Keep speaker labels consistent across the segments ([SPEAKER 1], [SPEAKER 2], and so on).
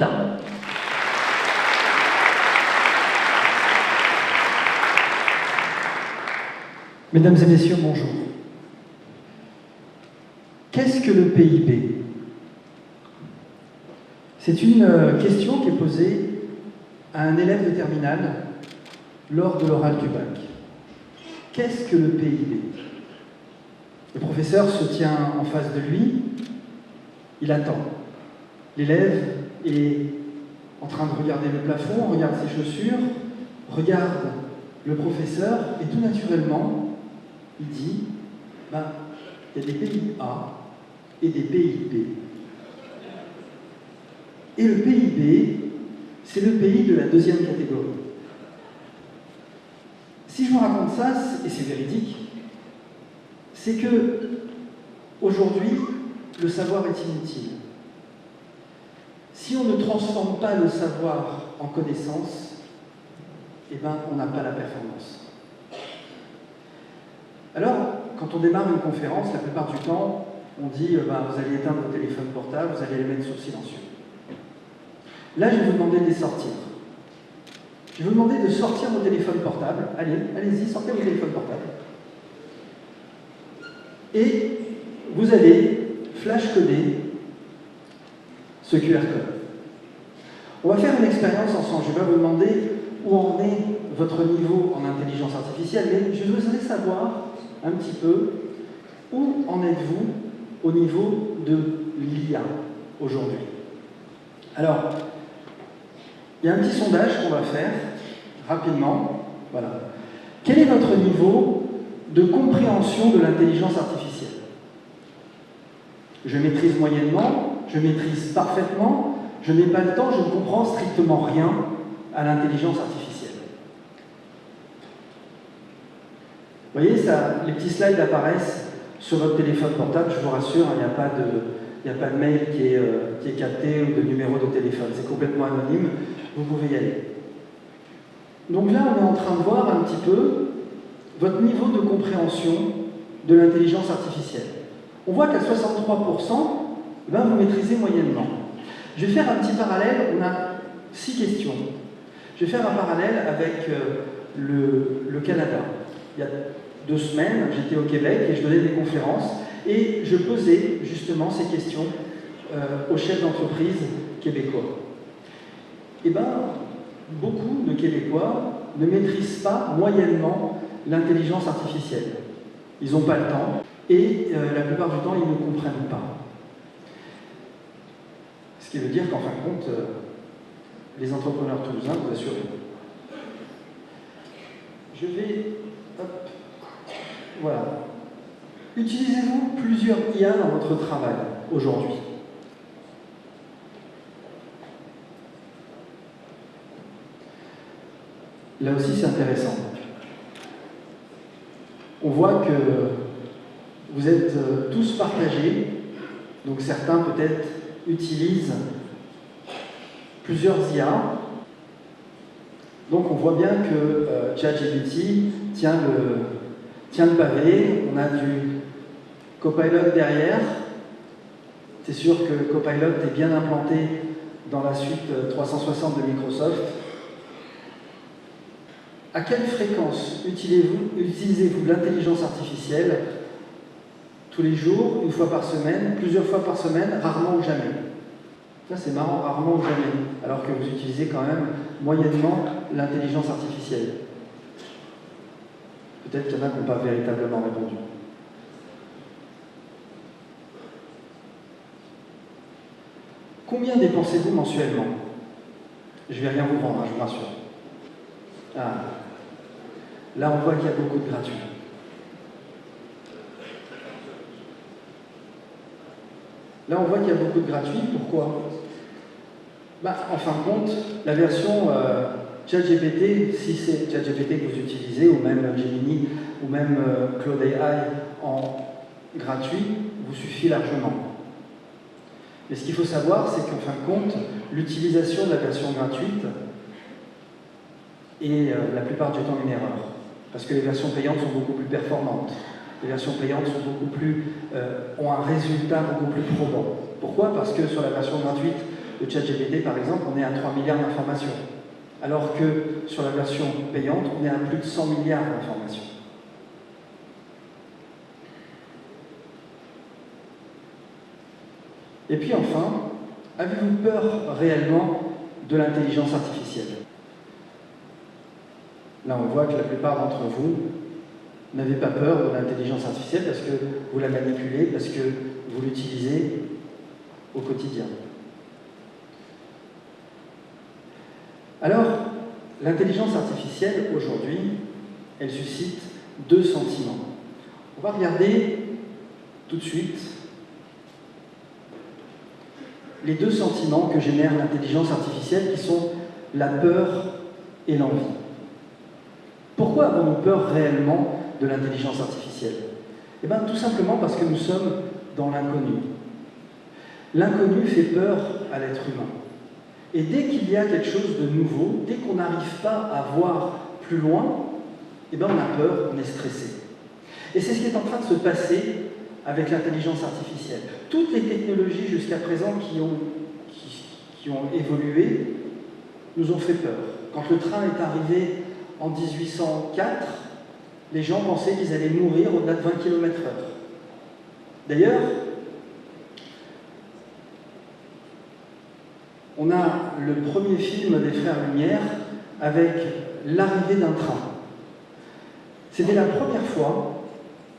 [SPEAKER 1] résultats.
[SPEAKER 2] Mesdames et messieurs, bonjour. Qu'est-ce que le PIB? C'est une question qui est posée à un élève de terminale lors de l'oral du bac. Qu'est-ce que le PIB? Le professeur se tient en face de lui, il attend. L'élève est en train de regarder le plafond, regarde ses chaussures, regarde le professeur et tout naturellement, il dit, il y a des pays A et des pays B. Et le PIB, c'est le pays de la deuxième catégorie. Si je vous raconte ça, et c'est véridique, c'est que aujourd'hui, le savoir est inutile. Si on ne transforme pas le savoir en connaissance, on n'a pas la performance. Alors, quand on démarre une conférence, la plupart du temps, on dit vous allez éteindre vos téléphones portables, vous allez les mettre sur silencieux. Là, je vais vous demander de les sortir. Je vais vous demander de sortir vos téléphones portables. Allez-y, sortez vos téléphones portables. Et vous allez flash-coder ce QR code. On va faire une expérience ensemble. Je vais vous demander où en est votre niveau en intelligence artificielle, mais je voudrais savoir un petit peu où en êtes-vous au niveau de l'IA aujourd'hui. Alors, il y a un petit sondage qu'on va faire rapidement. Voilà. Quel est votre niveau de compréhension de l'intelligence artificielle? Je maîtrise moyennement, je maîtrise parfaitement, je n'ai pas le temps, je ne comprends strictement rien à l'intelligence artificielle. Vous voyez, les petits slides apparaissent sur votre téléphone portable, je vous rassure, il n'y a pas de mail qui est capté ou de numéro de téléphone, c'est complètement anonyme, vous pouvez y aller. Donc là, on est en train de voir un petit peu votre niveau de compréhension de l'intelligence artificielle. On voit qu'à 63%, vous maîtrisez moyennement. Je vais faire un petit parallèle, on a 6 questions. Je vais faire un parallèle avec le Canada. Il y a 2 semaines, j'étais au Québec et je donnais des conférences et je posais justement ces questions aux chefs d'entreprise québécois. Beaucoup de Québécois ne maîtrisent pas moyennement l'intelligence artificielle. Ils n'ont pas le temps et la plupart du temps, ils ne comprennent pas. Ce qui veut dire qu'en fin de compte, les entrepreneurs toulousains, vous assurez. Je vais... Hop, voilà. Utilisez-vous plusieurs IA dans votre travail aujourd'hui? Là aussi, c'est intéressant. On voit que vous êtes tous partagés, donc certains peut-être utilisent plusieurs IA. Donc on voit bien que ChatGPT tient le pavé, on a du Copilot derrière. C'est sûr que Copilot est bien implanté dans la suite 360 de Microsoft. À quelle fréquence utilisez-vous l'intelligence artificielle? Tous les jours, une fois par semaine, plusieurs fois par semaine, rarement ou jamais? Ça c'est marrant, rarement ou jamais, alors que vous utilisez quand même moyennement l'intelligence artificielle. Peut-être qu'il y en a qui n'ont pas véritablement répondu. Combien dépensez-vous mensuellement? Je ne vais rien vous vendre, je vous rassure. Là, on voit qu'il y a beaucoup de gratuits. Là, on voit qu'il y a beaucoup de gratuits. Pourquoi? En fin de compte, la version ChatGPT, si c'est ChatGPT que vous utilisez, ou même Gemini, ou même Claude AI en gratuit, vous suffit largement. Mais ce qu'il faut savoir, c'est qu'en fin de compte, l'utilisation de la version gratuite est la plupart du temps une erreur. Parce que les versions payantes sont beaucoup plus performantes. Les versions payantes sont ont un résultat beaucoup plus probant. Pourquoi? Parce que sur la version gratuite, de ChatGPT, par exemple, on est à 3 milliards d'informations, alors que sur la version payante, on est à plus de 100 milliards d'informations. Et puis enfin, avez-vous peur réellement de l'intelligence artificielle? Là, on voit que la plupart d'entre vous n'avez pas peur de l'intelligence artificielle parce que vous la manipulez, parce que vous l'utilisez au quotidien. Alors, l'intelligence artificielle, aujourd'hui, elle suscite deux sentiments. On va regarder tout de suite les deux sentiments que génère l'intelligence artificielle, qui sont la peur et l'envie. Pourquoi avons-nous peur réellement de l'intelligence artificielle? Eh bien, tout simplement parce que nous sommes dans l'inconnu. L'inconnu fait peur à l'être humain. Et dès qu'il y a quelque chose de nouveau, dès qu'on n'arrive pas à voir plus loin, eh bien, on a peur, on est stressé. Et c'est ce qui est en train de se passer avec l'intelligence artificielle. Toutes les technologies jusqu'à présent qui ont évolué nous ont fait peur. Quand le train est arrivé en 1804, les gens pensaient qu'ils allaient mourir au-delà de 20 km/h. D'ailleurs, on a le premier film des Frères Lumière avec l'arrivée d'un train. C'était la première fois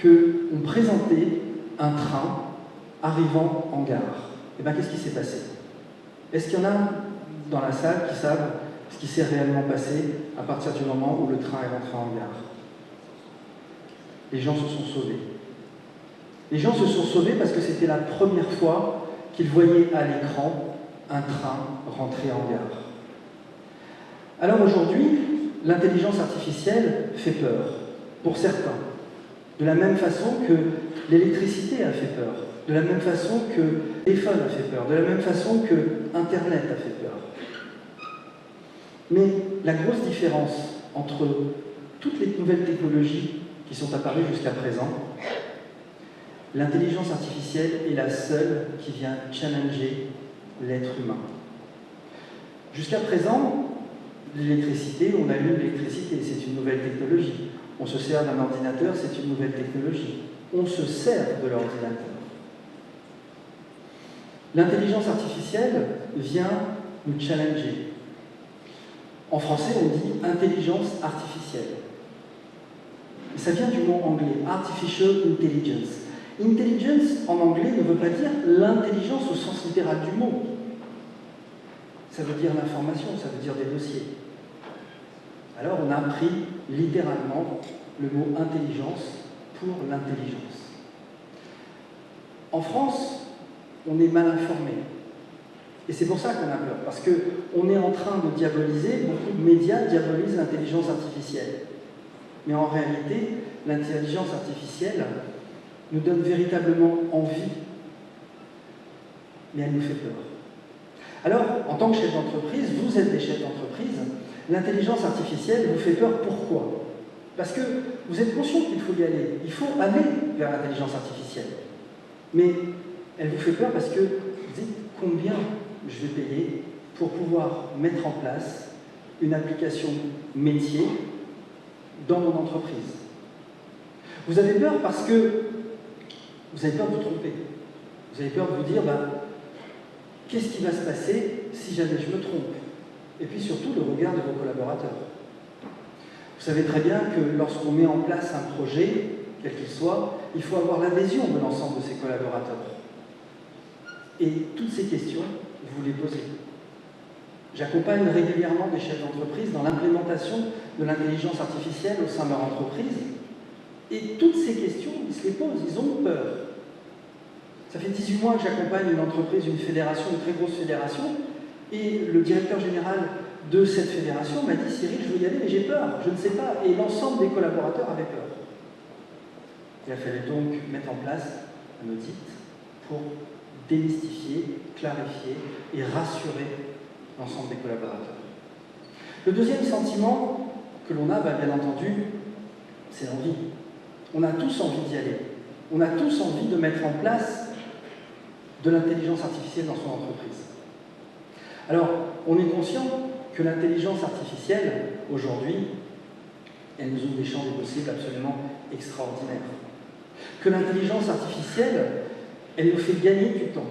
[SPEAKER 2] qu'on présentait un train arrivant en gare. Et bien, qu'est-ce qui s'est passé? Est-ce qu'il y en a dans la salle qui savent ce qui s'est réellement passé à partir du moment où le train est rentré en gare? Les gens se sont sauvés. Les gens se sont sauvés parce que c'était la première fois qu'ils voyaient à l'écran un train rentrer en gare. Alors aujourd'hui, l'intelligence artificielle fait peur, pour certains. De la même façon que l'électricité a fait peur, de la même façon que le téléphone a fait peur, de la même façon que Internet a fait peur. Mais la grosse différence entre toutes les nouvelles technologies qui sont apparues jusqu'à présent, l'intelligence artificielle est la seule qui vient challenger l'être humain. Jusqu'à présent, l'électricité, on allume l'électricité, c'est une nouvelle technologie. On se sert d'un ordinateur, c'est une nouvelle technologie. On se sert de l'ordinateur. L'intelligence artificielle vient nous challenger. En français, on dit intelligence artificielle. Et ça vient du mot anglais, artificial intelligence. Intelligence, en anglais, ne veut pas dire l'intelligence au sens littéral du mot. Ça veut dire l'information, ça veut dire des dossiers. Alors on a pris littéralement le mot intelligence pour l'intelligence. En France, on est mal informé. Et c'est pour ça qu'on a peur, parce qu'on est en train de diaboliser, beaucoup de médias diabolisent l'intelligence artificielle. Mais en réalité, l'intelligence artificielle nous donne véritablement envie, mais elle nous fait peur. Alors, en tant que chef d'entreprise, vous êtes des chefs d'entreprise, l'intelligence artificielle vous fait peur, pourquoi? Parce que vous êtes conscient qu'il faut y aller, il faut aller vers l'intelligence artificielle. Mais elle vous fait peur parce que vous dites combien je vais payer pour pouvoir mettre en place une application métier dans mon entreprise. Vous avez peur parce que vous avez peur de vous tromper. Vous avez peur de vous dire, qu'est-ce qui va se passer si jamais je me trompe? Et puis surtout, le regard de vos collaborateurs. Vous savez très bien que lorsqu'on met en place un projet, quel qu'il soit, il faut avoir l'adhésion de l'ensemble de ses collaborateurs. Et toutes ces questions, vous les posez. J'accompagne régulièrement des chefs d'entreprise dans l'implémentation de l'intelligence artificielle au sein de leur entreprise. Et toutes ces questions, ils se les posent, ils ont peur. Ça fait 18 mois que j'accompagne une entreprise, une fédération, une très grosse fédération, et le directeur général de cette fédération m'a dit « Cyril, je veux y aller, mais j'ai peur, je ne sais pas. » Et l'ensemble des collaborateurs avaient peur. Il a fallu donc mettre en place un audit pour démystifier, clarifier et rassurer l'ensemble des collaborateurs. Le deuxième sentiment que l'on a, bien entendu, c'est l'envie. On a tous envie d'y aller. On a tous envie de mettre en place de l'intelligence artificielle dans son entreprise. Alors, on est conscient que l'intelligence artificielle, aujourd'hui, elle nous ouvre des champs des possibles absolument extraordinaires. Que l'intelligence artificielle, elle nous fait gagner du temps.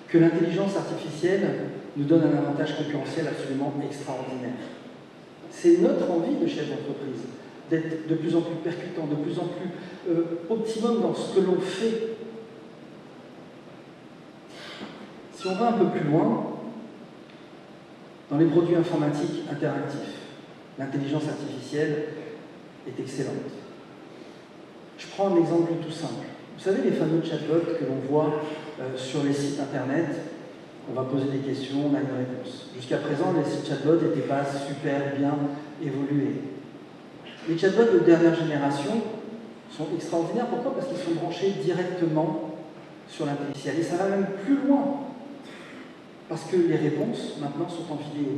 [SPEAKER 2] Que l'intelligence artificielle nous donne un avantage concurrentiel absolument extraordinaire. C'est notre envie de chef d'entreprise d'être de plus en plus percutant, de plus en plus optimum dans ce que l'on fait. Si on va un peu plus loin, dans les produits informatiques interactifs, l'intelligence artificielle est excellente. Je prends un exemple tout simple. Vous savez, les fameux chatbots que l'on voit sur les sites internet, on va poser des questions, on a une réponse. Jusqu'à présent, les sites chatbots n'étaient pas super bien évolués. Les chatbots de dernière génération sont extraordinaires. Pourquoi? Parce qu'ils sont branchés directement sur l'intelligence artificielle. Et ça va même plus loin. Parce que les réponses, maintenant, sont en vidéo.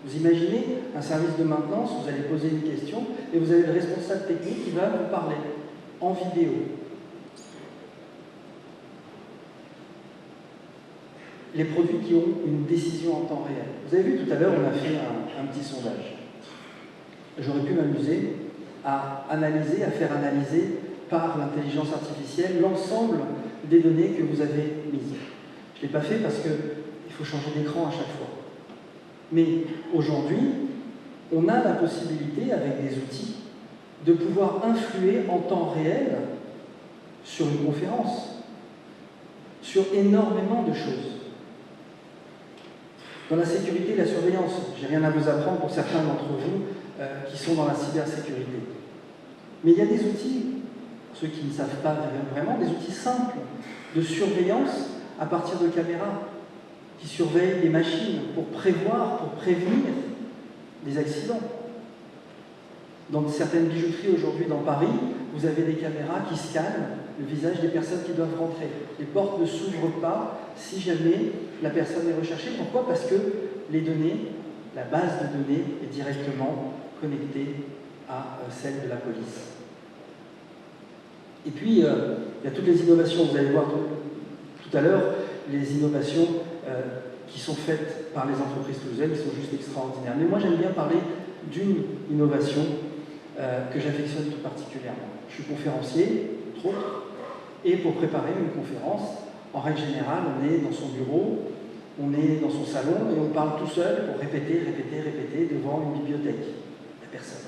[SPEAKER 2] Vous imaginez un service de maintenance, vous allez poser une question et vous avez le responsable technique qui va vous parler en vidéo. Les produits qui ont une décision en temps réel. Vous avez vu tout à l'heure, on a fait un petit sondage. J'aurais pu m'amuser à analyser, à faire analyser par l'intelligence artificielle l'ensemble des données que vous avez mises. Je ne l'ai pas fait parce qu'il faut changer d'écran à chaque fois. Mais aujourd'hui, on a la possibilité, avec des outils, de pouvoir influer en temps réel sur une conférence, sur énormément de choses. Dans la sécurité et la surveillance, j'ai rien à vous apprendre pour certains d'entre vous qui sont dans la cybersécurité. Mais il y a des outils, pour ceux qui ne savent pas vraiment, des outils simples de surveillance à partir de caméras qui surveillent les machines pour prévoir, pour prévenir des accidents. Dans certaines bijouteries aujourd'hui dans Paris, vous avez des caméras qui scannent le visage des personnes qui doivent rentrer. Les portes ne s'ouvrent pas si jamais la personne est recherchée. Pourquoi? Parce que les données, la base de données est directement connectée à celle de la police. Et puis, il y a toutes les innovations, vous allez voir tout à l'heure, les innovations qui sont faites par les entreprises toulousaines, qui sont juste extraordinaires. Mais moi, j'aime bien parler d'une innovation que j'affectionne tout particulièrement. Je suis conférencier, entre autres, et pour préparer une conférence, en règle générale, on est dans son bureau, on est dans son salon, et on parle tout seul pour répéter devant une bibliothèque. Il n'y a personne.